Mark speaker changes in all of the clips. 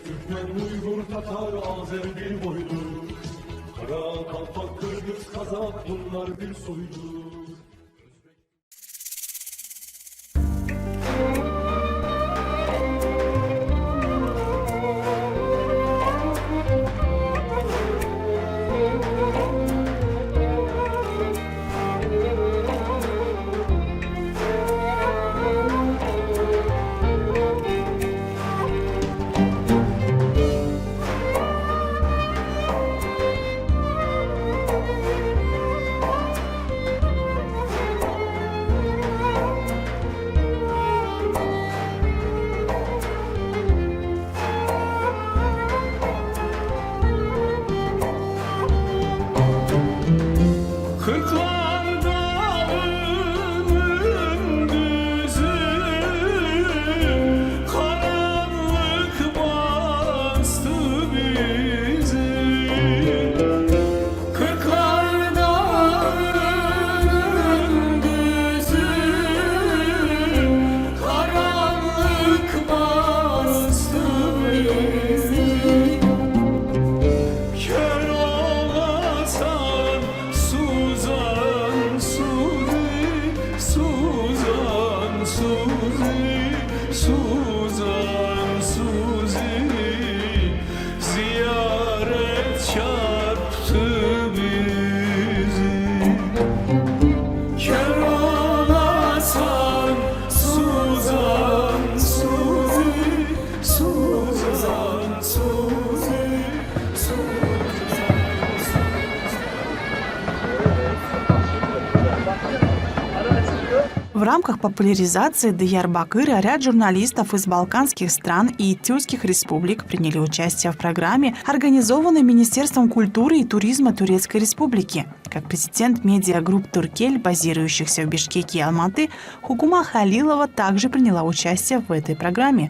Speaker 1: Türkmen, Uygur, Tatar, Azer bir boydur. Kara, Kalpak, Kırgız, Kazak bunlar bir soydur.
Speaker 2: В рамках популяризации Диярбакыра ряд журналистов из балканских стран и тюркских республик приняли участие в программе, организованной Министерством культуры и туризма Турецкой Республики. Как президент медиагрупп «Туркель», базирующихся в Бишкеке и Алматы, Хукума Халилова также приняла участие в этой программе.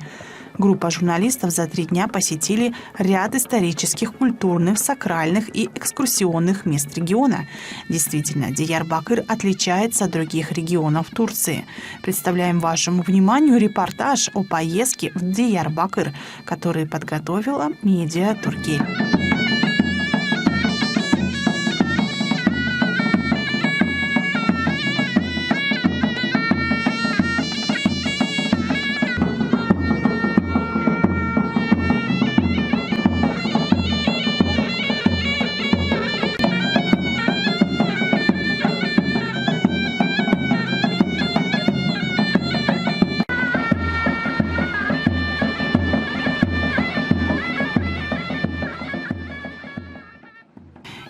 Speaker 2: Группа журналистов за 3 дня посетили ряд исторических, культурных, сакральных и экскурсионных мест региона. Действительно, Диярбакыр отличается от других регионов Турции. Представляем вашему вниманию репортаж о поездке в Диярбакыр, который подготовила медиа «Туркель».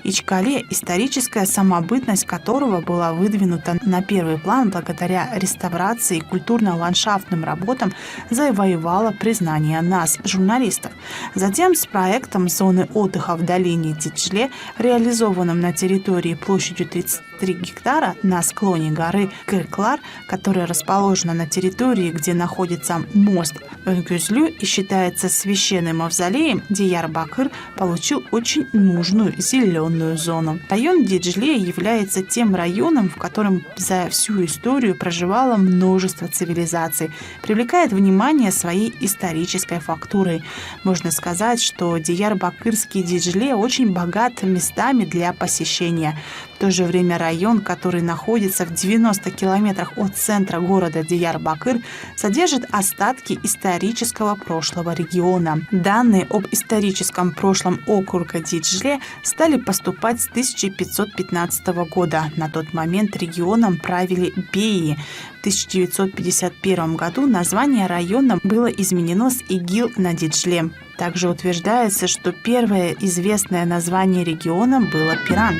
Speaker 2: Ичкале, историческая самобытность которого была выдвинута на первый план благодаря реставрации и культурно-ландшафтным работам, завоевала признание нас, журналистов. Затем с проектом зоны отдыха в долине Диджле, реализованным на территории площадью 33 гектара на склоне горы Кырклар, которая расположена на территории, где находится мост Öngözlü и считается священным мавзолеем, Диярбакыр получил очень нужную зеленую зону. Район Диджле является тем районом, в котором за всю историю проживало множество цивилизаций, привлекает внимание своей исторической фактурой. Можно сказать, что Диярбакырский Диджле очень богат местами для посещения. В то же время район, который находится в 90 километрах от центра города Диярбакыр, содержит остатки исторического прошлого региона. Данные об историческом прошлом округа Диджле стали поступать с 1515 года. На тот момент регионом правили беи. В 1951 году название района было изменено с ИГИЛ на Диджле. Также утверждается, что первое известное название региона было Пиран.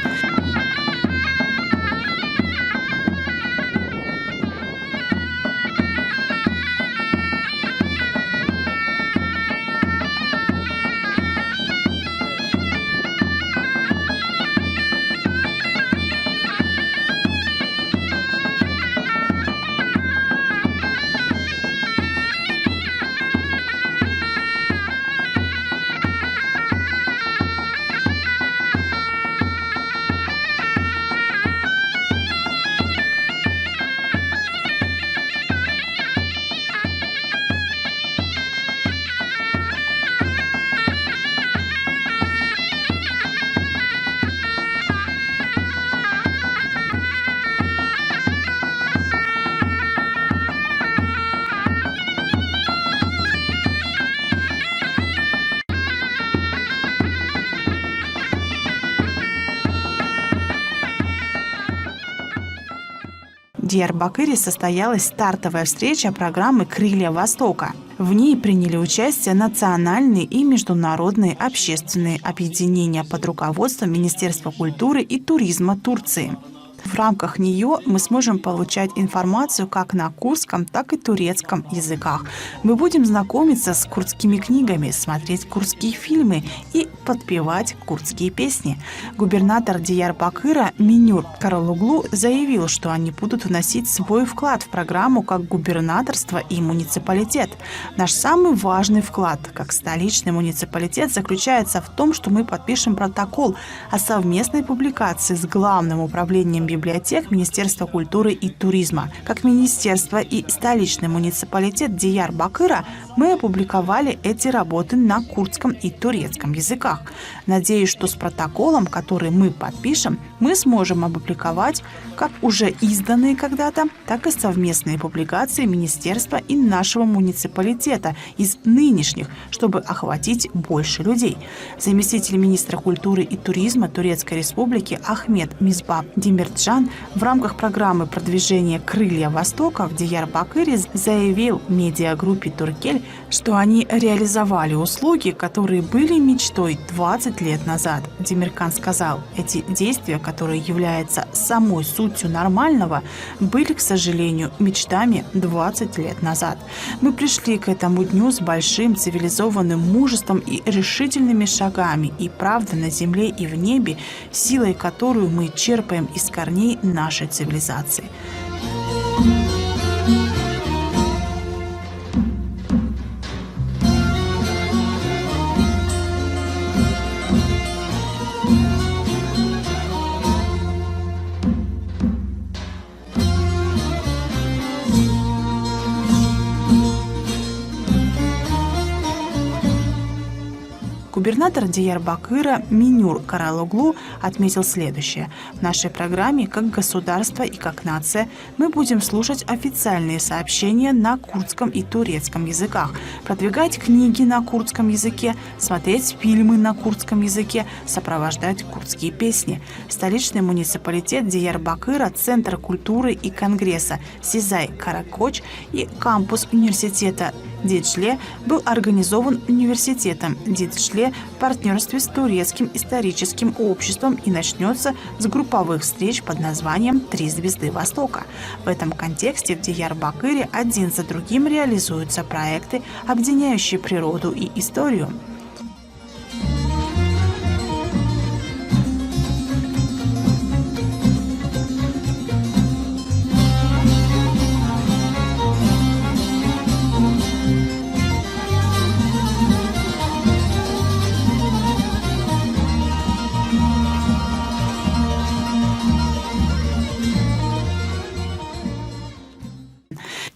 Speaker 2: Диярбакыре состоялась стартовая встреча программы «Крылья Востока». В ней приняли участие национальные и международные общественные объединения под руководством Министерства культуры и туризма Турции. В рамках нее мы сможем получать информацию как на курдском, так и турецком языках. Мы будем знакомиться с курдскими книгами, смотреть курдские фильмы и подпевать курдские песни. Губернатор Диярбакыра Минюр Каралоглу заявил, что они будут вносить свой вклад в программу как губернаторство и муниципалитет. Наш самый важный вклад, как столичный муниципалитет, заключается в том, что мы подпишем протокол о совместной публикации с Главным управлением библиотек Министерства культуры и туризма. Как министерство и столичный муниципалитет Диярбакыра мы опубликовали эти работы на курдском и турецком языках. Надеюсь, что с протоколом, который мы подпишем, мы сможем опубликовать как уже изданные когда-то, так и совместные публикации министерства и нашего муниципалитета из нынешних, чтобы охватить больше людей. Заместитель министра культуры и туризма Турецкой Республики Ахмед Мизбаб Демирджан в рамках программы продвижения «Крылья Востока» в Диярбакыре заявил медиагруппе «Туркель», что они реализовали услуги, которые были мечтой 20 лет назад. Демиркан сказал, эти действия, которые являются самой сутью нормального, были, к сожалению, мечтами 20 лет назад. Мы пришли к этому дню с большим цивилизованным мужеством и решительными шагами, и правда на земле и в небе, силой которую мы черпаем из корней нашей цивилизации. Губернатор Диярбакыра Минюр Каралоглу отметил следующее. В нашей программе как государство и как нация мы будем слушать официальные сообщения на курдском и турецком языках, продвигать книги на курдском языке, смотреть фильмы на курдском языке, сопровождать курдские песни. Столичный муниципалитет Диярбакыра, Центр культуры и конгресса Сизай Каракоч и кампус университета Диджле был организован университетом Диджле в партнерстве с Турецким историческим обществом и начнется с групповых встреч под названием «Три звезды Востока». В этом контексте в Диярбакыре один за другим реализуются проекты, объединяющие природу и историю.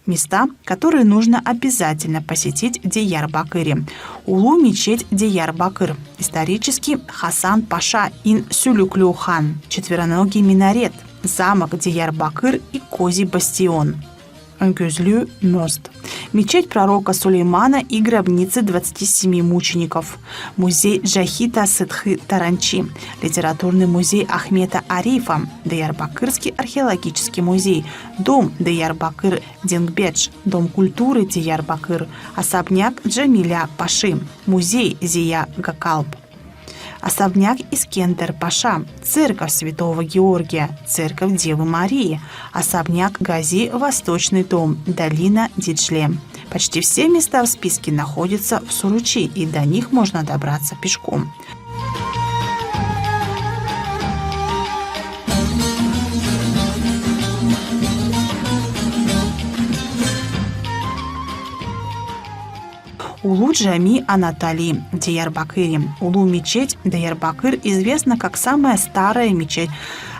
Speaker 2: Места, которые нужно обязательно посетить в Диярбакыре. Улу мечеть Диярбакыр. Исторический Хасан Паша ин Сюлюклюхан. Четвероногий минарет. Замок Диярбакыр и Козий бастион. Öngözlü мост. Мечеть пророка Сулеймана и гробницы 27 мучеников. Музей Джахита Сыдхы Таранчи. Литературный музей Ахмета Арифа. Диярбакырский археологический музей. Дом Диярбакыр Дингбедж. Дом культуры Диярбакыр. Особняк Джамиля Паши. Музей Зия Гакалб. Особняк Искендер Паша, церковь Святого Георгия, церковь Девы Марии, особняк Гази Восточный дом, долина Диджле. Почти все места в списке находятся в Суручи, и до них можно добраться пешком. Улу Джами Анатали в Диярбакыре. Улу мечеть Диярбакыр известна как самая старая мечеть.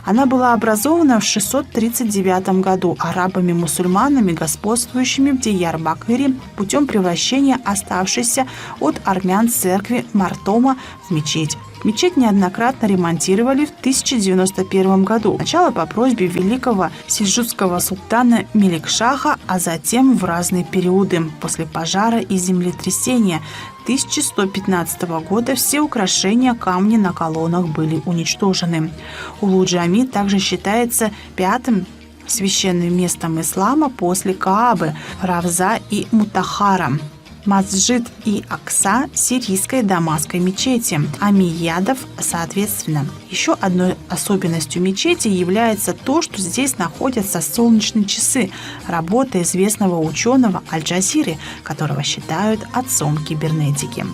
Speaker 2: Она была образована в 639 году арабами-мусульманами, господствующими в Диярбакыре путем превращения оставшейся от армян церкви Мартома в мечеть. Мечеть неоднократно ремонтировали в 1091 году. Сначала по просьбе великого сельджукского султана Меликшаха, а затем в разные периоды после пожара и землетрясения 1115 года все украшения камня на колоннах были уничтожены. Улу Джами также считается пятым священным местом ислама после Каабы, Равза и Мутахара. Масджид и Акса сирийской дамасской мечети, амийядов соответственно. Еще одной особенностью мечети является то, что здесь находятся солнечные часы, работа известного ученого Аль-Джазири, которого считают отцом кибернетики.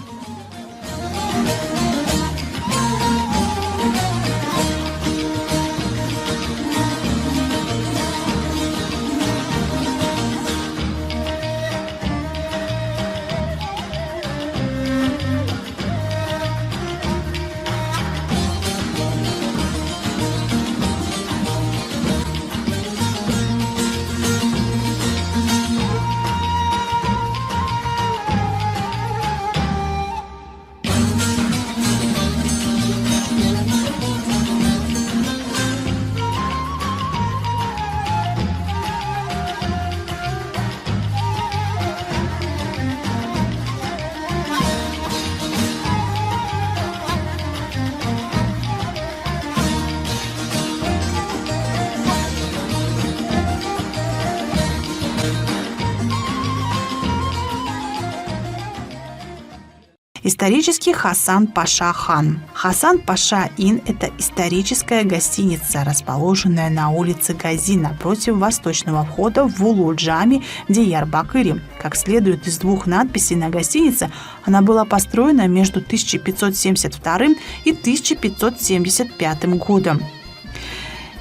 Speaker 2: Исторический Хасан Паша хан. Хасан Паша Ин – это историческая гостиница, расположенная на улице Гази напротив восточного входа в Улу-Джами в Диярбакыре. Как следует из двух надписей на гостинице, она была построена между 1572 и 1575 годом.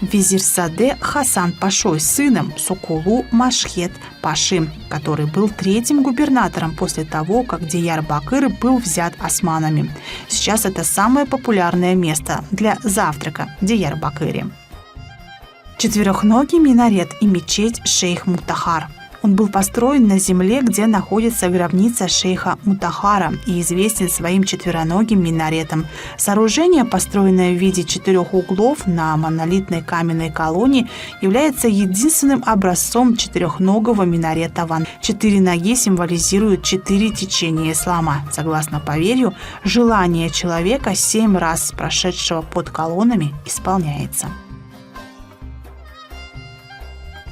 Speaker 2: Визирсаде Хасан Пашой, сыном Сокулу Машхет Паши, который был третьим губернатором после того, как Диярбакыр был взят османами. Сейчас это самое популярное место для завтрака в Диярбакыре. Четырехногий минарет и мечеть Шейх Мутахар. Он был построен на земле, где находится гробница шейха Мутахара и известен своим четвероногим минаретом. Сооружение, построенное в виде 4 углов на монолитной каменной колонне, является единственным образцом четырехногого минарета ван. 4 ноги символизируют 4 течения ислама. Согласно поверью, желание человека 7 раз прошедшего под колоннами исполняется.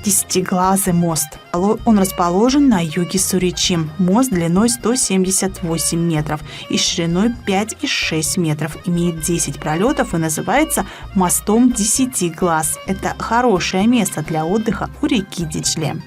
Speaker 2: Десятиглазый мост. Он расположен на юге Суричи. Мост длиной 178 метров и шириной 5,6 метров. Имеет 10 пролетов и называется мостом 10 глаз. Это хорошее место для отдыха у реки Диджле.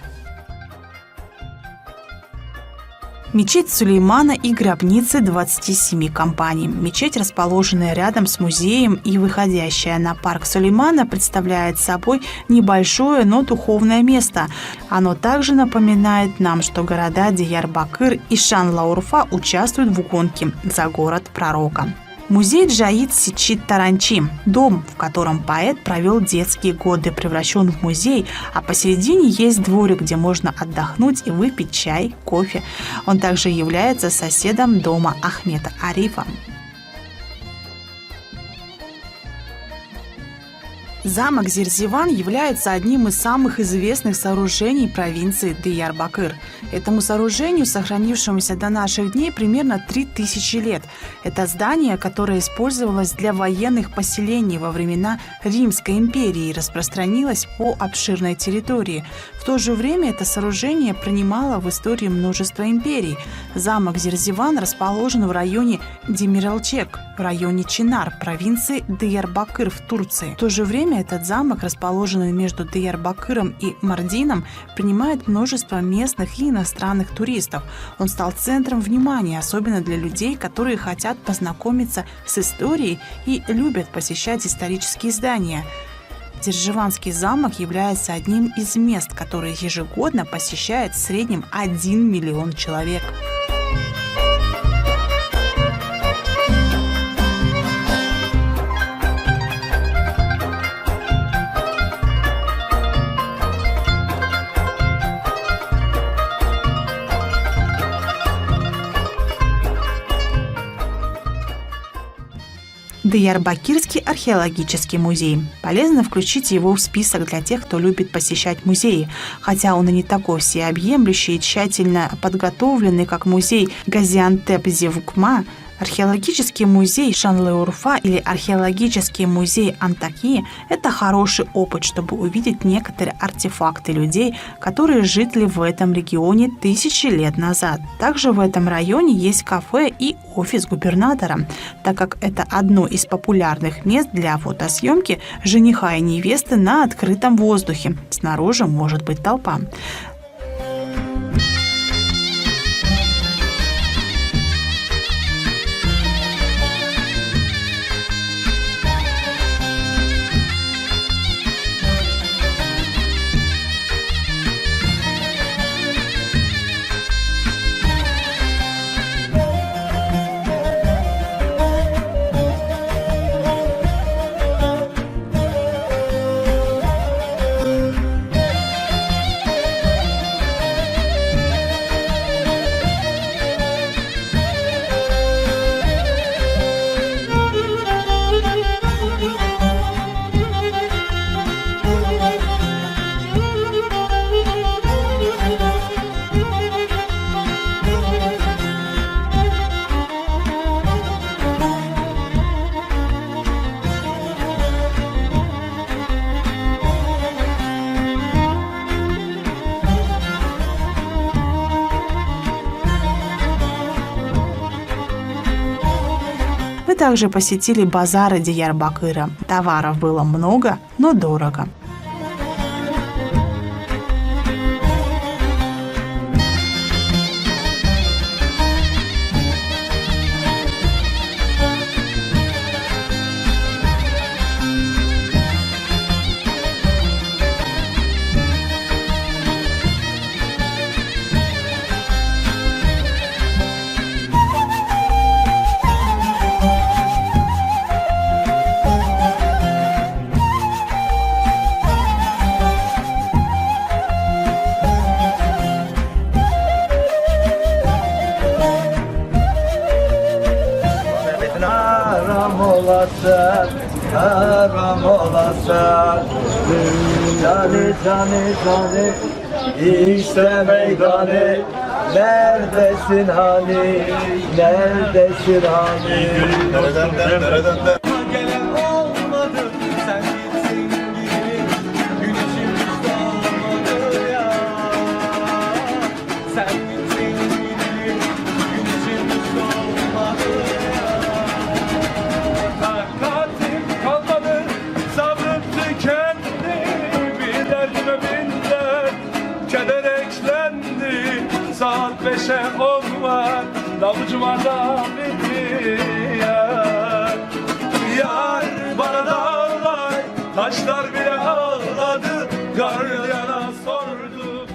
Speaker 2: Мечеть Сулеймана и гробницы 27 компаний. Мечеть, расположенная рядом с музеем и выходящая на парк Сулеймана, представляет собой небольшое, но духовное место. Оно также напоминает нам, что города Диярбакыр и Шанлаурфа участвуют в гонке за город пророка. Музей Джаид Сичит Таранчи, дом, в котором поэт провел детские годы, превращен в музей, а посередине есть дворик, где можно отдохнуть и выпить чай, кофе. Он также является соседом дома Ахмета Арифа. Замок Зирзиван является одним из самых известных сооружений провинции Диярбакыр. Этому сооружению, сохранившемуся до наших дней, примерно 3000 лет. Это здание, которое использовалось для военных поселений во времена Римской империи и распространилось по обширной территории. В то же время это сооружение принимало в истории множество империй. Замок Зирзиван расположен в районе Демирелчек, в районе Чинар, провинции Диярбакыр в Турции. В то же время этот замок, расположенный между Диярбакыром и Мардином, принимает множество местных и иностранных туристов. Он стал центром внимания, особенно для людей, которые хотят познакомиться с историей и любят посещать исторические здания. Зирзиванский замок является одним из мест, которые ежегодно посещает в среднем 1 миллион человек. Диярбакирский археологический музей. Полезно включить его в список для тех, кто любит посещать музеи. Хотя он и не такой всеобъемлющий и тщательно подготовленный, как музей Газиантеп-Зевгма, Археологический музей Шанлы-Урфа или археологический музей Антакии – это хороший опыт, чтобы увидеть некоторые артефакты людей, которые жили в этом регионе тысячи лет назад. Также в этом районе есть кафе и офис губернатора, так как это одно из популярных мест для фотосъемки жениха и невесты на открытом воздухе. Снаружи может быть толпа. Мы также посетили базары Диярбакыра. Товаров было много, но дорого.
Speaker 3: Haram olasın Cani cani cani İşte meydanı Neredesin hani Neredesin hani Nereden gelen olmadı Sen gitsin gibi Güneşim hiç doğmadı ya Sen gitsin gibi Güneşim hiç doğmadı ya Takatim kalmadı Sabrım tükendi Bir derdime bin dert Keder eklendi Saat 5'e 10 var Davulcuma da bitti yar Yar bana dağlar Taşlar bile ağladı Gardiyana sordu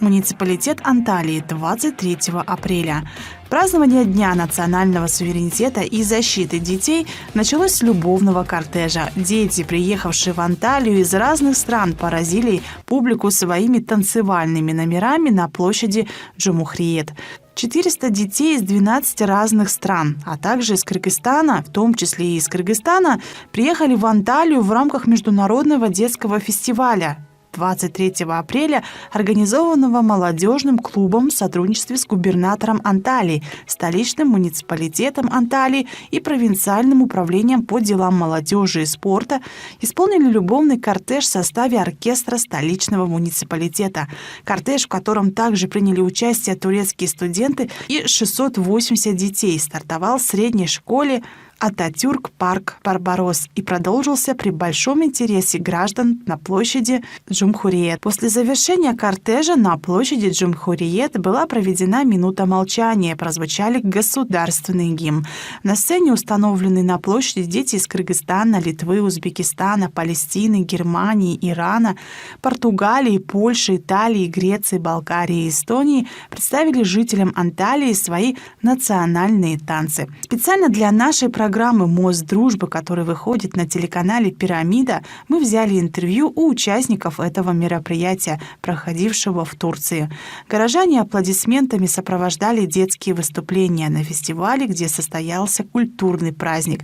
Speaker 2: Муниципалитет Анталии, 23 апреля. Празднование Дня национального суверенитета и защиты детей началось с любовного кортежа. Дети, приехавшие в Анталию из разных стран, поразили публику своими танцевальными номерами на площади Джумхуриет. 400 детей из 12 разных стран, а также из Кыргызстана, в том числе и из Кыргызстана, приехали в Анталию в рамках международного детского фестиваля 23 апреля, организованного молодежным клубом в сотрудничестве с губернатором Анталии, столичным муниципалитетом Анталии и провинциальным управлением по делам молодежи и спорта, исполнили любовный кортеж в составе оркестра столичного муниципалитета. Кортеж, в котором также приняли участие турецкие студенты и 680 детей, стартовал в средней школе Ататюрк парк Барбарос и продолжился при большом интересе граждан на площади Джумхуриет. После завершения кортежа на площади Джумхуриет была проведена минута молчания, прозвучали государственный гимн. На сцене установлены на площади дети из Кыргызстана, Литвы, Узбекистана, Палестины, Германии, Ирана, Португалии, Польши, Италии, Греции, Болгарии и Эстонии представили жителям Анталии свои национальные танцы. Специально для нашей программы «Мост дружбы», который выходит на телеканале «Пирамида», мы взяли интервью у участников этого мероприятия, проходившего в Турции. Горожане аплодисментами сопровождали детские выступления на фестивале, где состоялся культурный праздник.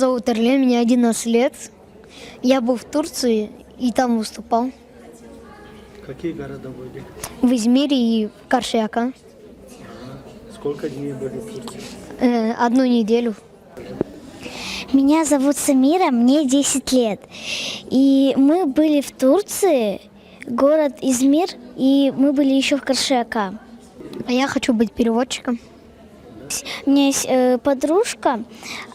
Speaker 4: зовут Эрлен, мне 11 лет. Я был в Турции и там выступал.
Speaker 3: Какие города были?
Speaker 4: В Измире и Каршияка.
Speaker 3: Сколько дней были в Турции?
Speaker 4: 1 неделю.
Speaker 5: Меня зовут Самира, мне 10 лет. И мы были в Турции, город Измир, и мы были еще в Каршияка.
Speaker 4: А я хочу быть переводчиком.
Speaker 5: У меня есть подружка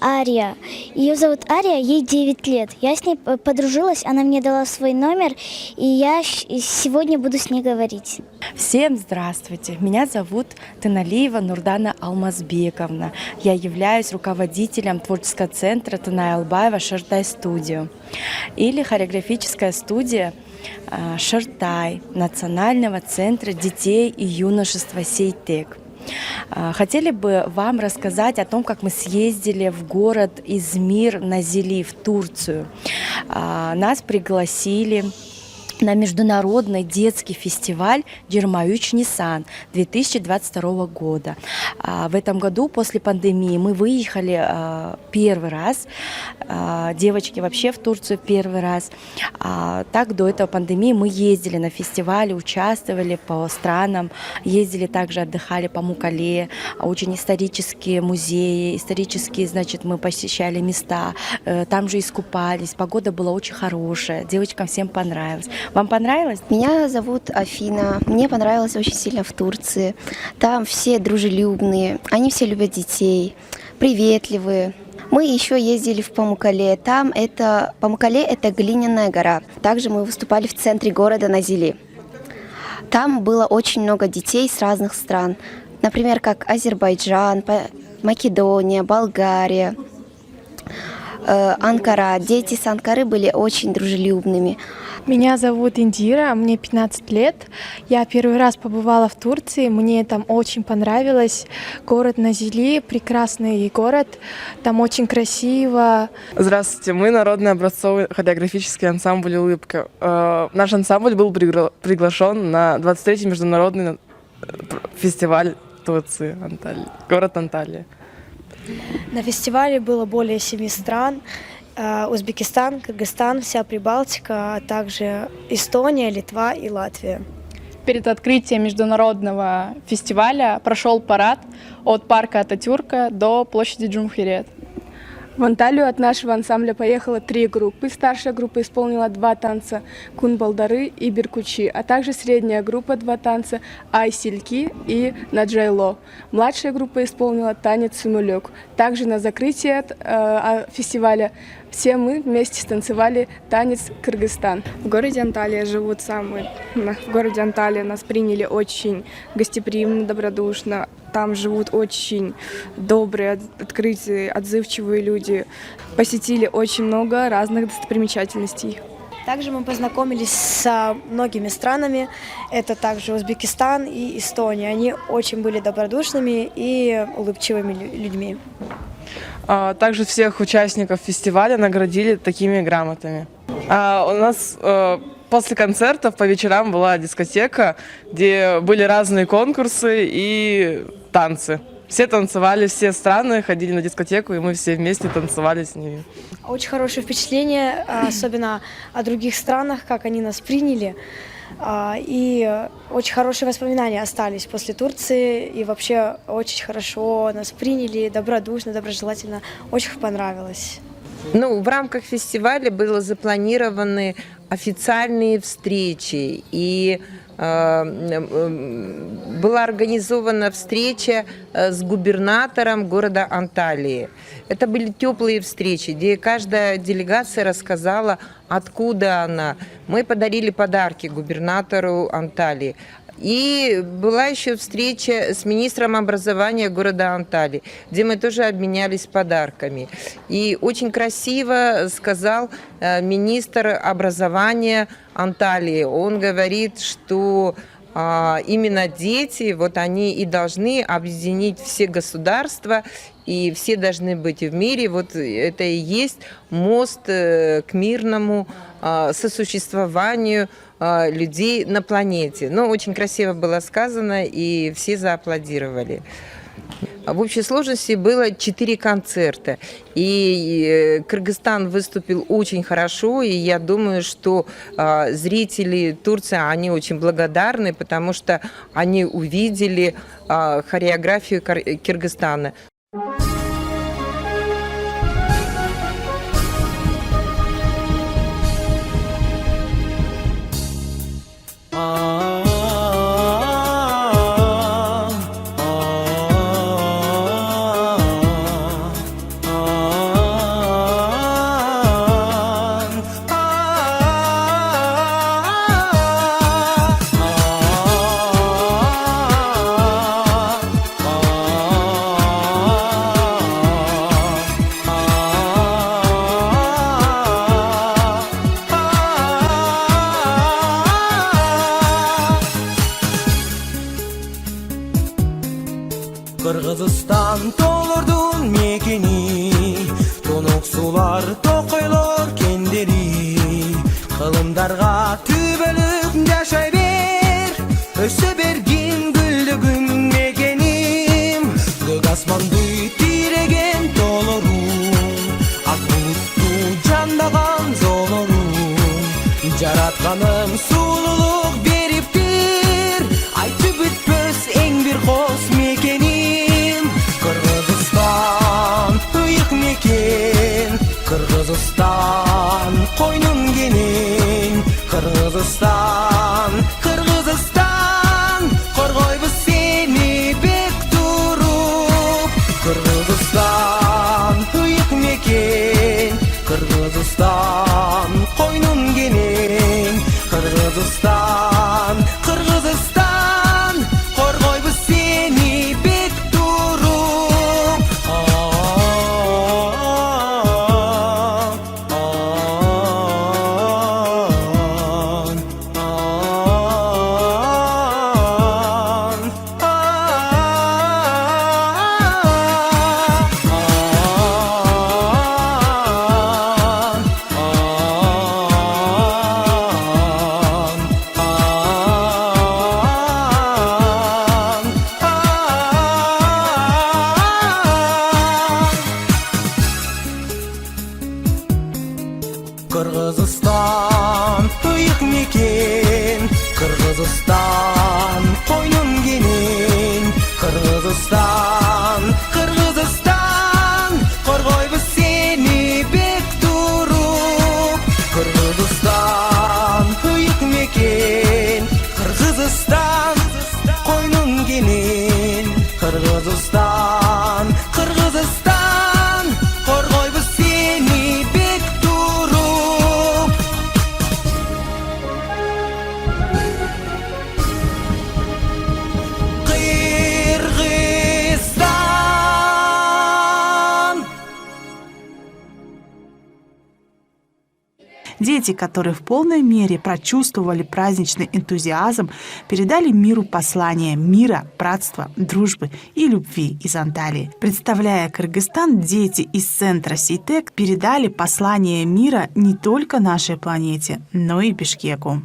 Speaker 5: Ария. Ее зовут Ария, ей 9 лет. Я с ней подружилась, она мне дала свой номер, и я сегодня буду с ней говорить.
Speaker 6: Всем здравствуйте! Меня зовут Таналиева Нурдана Алмазбековна. Я являюсь руководителем творческого центра Тынай Албаева «Шартай студию» или хореографическая студия «Шартай» Национального центра детей и юношества «Сейтек». Хотели бы вам рассказать о том, как мы съездили в город Измир на Зили, в Турцию. Нас пригласили на международный детский фестиваль «Джирмаюч Нисан» 2022 года. В этом году, после пандемии, мы выехали первый раз. Девочки вообще в Турцию первый раз. Так, до этого пандемии мы ездили на фестивале, участвовали по странам, ездили также, отдыхали по Мукале, очень исторические музеи, исторические, значит, мы посещали места, там же искупались, погода была очень хорошая, девочкам всем понравилось. Вам понравилось?
Speaker 7: Меня зовут Афина. Мне понравилось очень сильно в Турции. Там все дружелюбные, они все любят детей, приветливые. Мы еще ездили в Памукале. Памукале — это глиняная гора. Также мы выступали в центре города на Зили. Там было очень много детей с разных стран. Например, как Азербайджан, Македония, Болгария, Анкара. Дети с Анкары были очень дружелюбными.
Speaker 8: Меня зовут Индира, мне 15 лет. Я первый раз побывала в Турции, мне там очень понравилось. Город Назили, прекрасный город, там очень красиво.
Speaker 9: Здравствуйте, мы народный образцовый хореографический ансамбль «Улыбка». Наш ансамбль был приглашен на 23-й международный фестиваль Турции, город Анталия.
Speaker 10: На фестивале было более 7 стран. Узбекистан, Кыргызстан, вся Прибалтика, а также Эстония, Литва и Латвия.
Speaker 11: Перед открытием международного фестиваля прошел парад от парка Ататюрка до площади Джумхурiyet.
Speaker 8: В Анталию от нашего ансамбля поехало 3 группы. Старшая группа исполнила 2 танца «Кун-Балдары» и «Беркучи», а также средняя группа 2 танца «Ай-Сильки» и «Наджайло». Младшая группа исполнила танец «Сумулек». Также на закрытие фестиваля все мы вместе станцевали танец «Кыргызстан».
Speaker 12: В городе Анталия живут самые. В городе Анталия нас приняли очень гостеприимно, добродушно. Там живут очень добрые, открытые, отзывчивые люди. Посетили очень много разных достопримечательностей.
Speaker 10: Также мы познакомились с многими странами. Это также Узбекистан и Эстония. Они очень были добродушными и улыбчивыми людьми.
Speaker 9: Также всех участников фестиваля наградили такими грамотами. У нас после концертов по вечерам была дискотека, где были разные конкурсы и танцы. Все танцевали, все страны ходили на дискотеку, и мы все вместе танцевали с ними.
Speaker 10: Очень хорошее впечатление, особенно о других странах, как они нас приняли. И очень хорошие воспоминания остались после Турции. И вообще очень хорошо нас приняли, добродушно, доброжелательно. Очень понравилось.
Speaker 13: В рамках фестиваля были запланированы официальные встречи. И была организована встреча с губернатором города Анталии. Это были теплые встречи, где каждая делегация рассказала, откуда она. Мы подарили подарки губернатору Анталии. И была еще встреча с министром образования города Анталии, где мы тоже обменялись подарками. И очень красиво сказал министр образования Анталии. Он говорит, что именно дети, они и должны объединить все государства, и все должны быть в мире. Это и есть мост к мирному сосуществованию людей на планете. Очень красиво было сказано, и все зааплодировали. В общей сложности было 4 концерта. И Кыргызстан выступил очень хорошо, и я думаю, что зрители Турции, они очень благодарны, потому что они увидели хореографию Кыргызстана.
Speaker 3: Kırgızistan dolurdun mekeni, tonuk sular tokoylor kenderi. Kılımdarga tübölüp yaşay ber, öse bergin güldügün mekenim. Gök asmandı tiregen dolorum, ak buluttu candagan zolorum. Jaratkanım sululuk beriptir, aytып bitpös eng bir kos mekenim. Kırgızistan ıyık meken, Kırgızistan koynun gelin. Kırgızistan, Kırgızistan, korgoybu seni bek durup. Kırgızistan ıyık meken, Kırgızistan koynun gelin. Kırgızistan, Kırgızistan, korgoybu seni bek durup. Kırgızistan ıyık meken, Kırgızistan koynun gelin. Kırgızistan, Kırgızistan, korgoybu seni bek durup. Kırgızistan ıyık meken, Kırgızistan koynun gelin. Kırgızistan, Kırgızistan, korgoybu seni bek durup. Кыргызстан.
Speaker 2: Дети, которые в полной мере прочувствовали праздничный энтузиазм, передали миру послание мира, братства, дружбы и любви из Анталии. Представляя Кыргызстан, дети из центра Сейтек передали послание мира не только нашей планете, но и Бишкеку.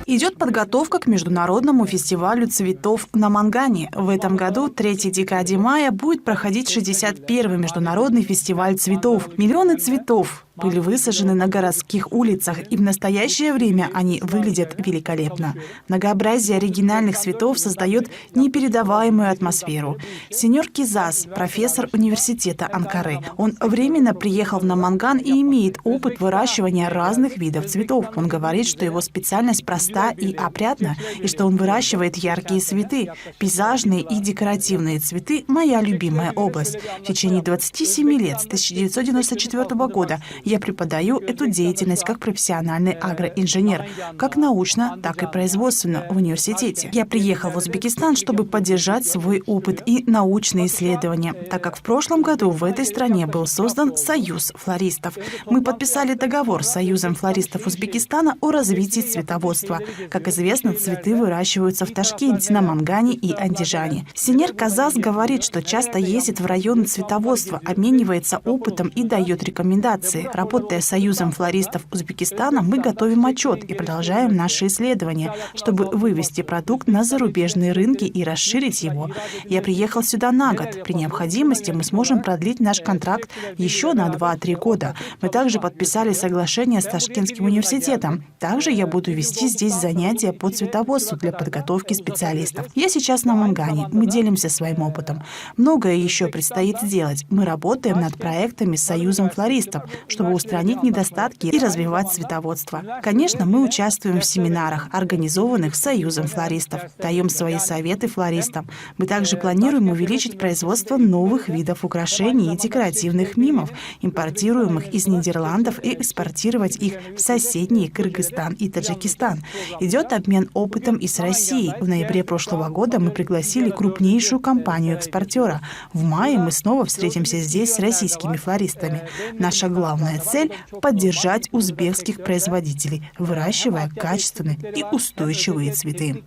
Speaker 2: Идет подготовка к международному фестивалю цветов на Мангане. В этом году, 3 декаде мая, будет проходить 61-й международный фестиваль цветов. Миллионы цветов были высажены на городских улицах, и в настоящее время они выглядят великолепно. Многообразие оригинальных цветов создает непередаваемую атмосферу. Сеньор Кизас – профессор университета Анкары. Он временно приехал в Наманган и имеет опыт выращивания разных видов цветов. Он говорит, что его специальность проста и опрятна, и что он выращивает яркие цветы. Пейзажные и декоративные цветы – моя любимая область. В течение 27 лет, с 1994 года, я преподаю эту деятельность как профессиональный агроинженер, как научно, так и производственно в университете. Я приехал в Узбекистан, чтобы поддержать свой опыт и научные исследования, так как в прошлом году в этой стране был создан Союз флористов. Мы подписали договор с Союзом флористов Узбекистана о развитии цветоводства. Как известно, цветы выращиваются в Ташкенте, Намангане и Андижане. Сеньор Казас говорит, что часто ездит в районы цветоводства, обменивается опытом и дает рекомендации. Работая с Союзом флористов Узбекистана, мы готовим отчет и продолжаем наши исследования, чтобы вывести продукт на зарубежные рынки и расширить его. Я приехал сюда на год. При необходимости мы сможем продлить наш контракт еще на 2-3 года. Мы также подписали соглашение с Ташкентским университетом. Также я буду вести здесь занятия по цветоводству для подготовки специалистов. Я сейчас на Мангане. Мы делимся своим опытом. Многое еще предстоит сделать. Мы работаем над проектами с Союзом флористов, чтобы устранить недостатки и развивать цветоводство. Конечно, мы участвуем в семинарах, организованных Союзом флористов. Даем свои советы флористам. Мы также планируем увеличить производство новых видов украшений и декоративных мимов, импортируемых из Нидерландов, и экспортировать их в соседние Кыргызстан и Таджикистан. Идет обмен опытом и с Россией. В ноябре прошлого года мы пригласили крупнейшую компанию-экспортера. В мае мы снова встретимся здесь с российскими флористами. Наша главная цель – поддержать узбекских производителей, выращивая качественные и устойчивые цветы.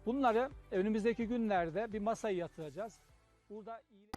Speaker 3: Bunları önümüzdeki günlerde bir masaya yatıracağız. Burada iyi...